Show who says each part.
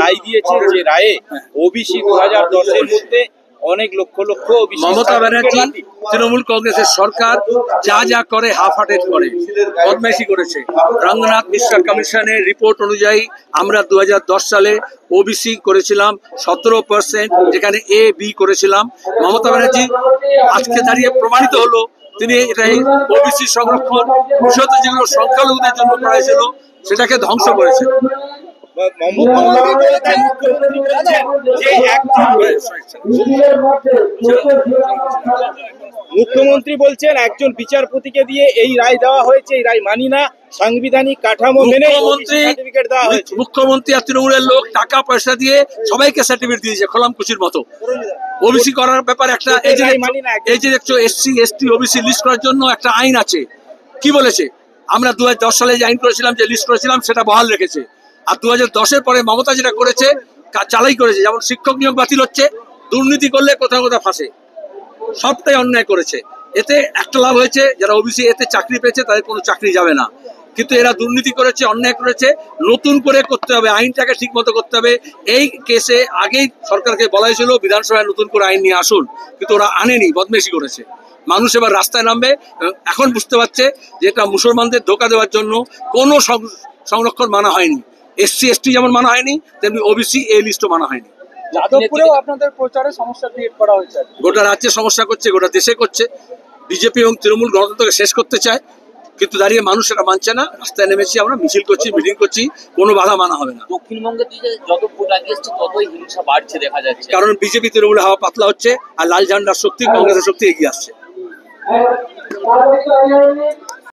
Speaker 1: রায় দিয়েছে, যে রায়ে ওবিসি 2010-এর মধ্যে অনেক লক্ষ লক্ষ
Speaker 2: মমতা ব্যানার্জি তৃণমূল কংগ্রেসের সরকার যা যা করে হাফ হার্টেড করে, বদমাইশি করেছে। রঙ্গনাথ মিশ্রা কমিশনের রিপোর্ট অনুযায়ী আমরা 2010 সালে ওবিসি করেছিলাম 17%, যেখানে এ বি করেছিলাম। মমতা ব্যানার্জি আজকে দাঁড়িয়ে প্রমাণিত হলো তিনি এটাই ওবিসি সংরক্ষণ, বিশেষত যেগুলো সংখ্যালঘুদের জন্য করা হয়েছিল সেটাকে ধ্বংস করেছে।
Speaker 1: মুখ্যমন্ত্রী বলছেন একজন বিচারপতিকে দিয়ে এই রায় দেওয়া হয়েছে, এই রায় মানি না, সাংবিধানিক কাঠামো মেনে সার্টিফিকেট দেওয়া হয়েছে।
Speaker 2: মুখ্যমন্ত্রী আর তৃণমূলের লোক টাকা পয়সা দিয়ে সবাইকে সার্টিফিকেট দিয়েছে খোলামকুচির মতো। ওবিসি করার ব্যাপারে একটা এই যে দেখছো এসসি এসটি ওবিসি লিস্ট করার জন্য একটা আইন আছে। কি বলেছে? আমরা 2010 সালে যে আইন করেছিলাম, যে লিস্ট করেছিলাম, সেটা বহাল রেখেছে। আর 2010-এর পরে মমতা যেটা করেছে চালাই করেছে। যেমন শিক্ষক নিয়োগ বাতিল হচ্ছে, দুর্নীতি করলে কোথাও কোথাও ফাঁসে, সবটাই অন্যায় করেছে। এতে একটা লাভ হয়েছে, যারা ওবিসি এতে চাকরি পেয়েছে তাদের কোনো চাকরি যাবে না, কিন্তু এরা দুর্নীতি করেছে, অন্যায় করেছে। নতুন করে করতে হবে, আইনটাকে ঠিক মতো করতে হবে। এই কেসে আগেই সরকারকে বলা হয়েছিল বিধানসভায় নতুন করে আইন নিয়ে আসুন, কিন্তু ওরা আনেনি, বদমেশি করেছে। মানুষ এবার রাস্তায় নামবে। এখন বুঝতে পারছে যে এটা মুসলমানদের ধোকা দেওয়ার জন্য কোনো সংরক্ষণ মানা হয়নি। এসসি এসটি যেমন মানা হয়নি, তেমনি ওবিসি এ লিস্টও মানা হয়নি।
Speaker 3: যাদবপুরেও আপনাদের প্রচারে সমস্যা ক্রিয়েট করা হয়েছে।
Speaker 2: গোটা রাজ্যে সমস্যা করছে, গোটা দেশে করছে। বিজেপি এবং তৃণমূল গণতন্ত্রকে শেষ করতে চায়, কিন্তু দাঁড়িয়ে মানুষ এটা মানছে না। রাস্তায় নেমেছি আমরা, মিছিল করছি, মিটিং করছি, কোনো বাধা মানা হবে না।
Speaker 4: দক্ষিণবঙ্গের দিকে যত ভোট আগিয়েছে ততই হিংসা বাড়ছে দেখা যাচ্ছে,
Speaker 2: কারণ বিজেপি তৃণমূলের হাওয়া পাতলা হচ্ছে আর লাল ঝান্ডার শক্তি, কংগ্রেসের শক্তি এগিয়ে আসছে।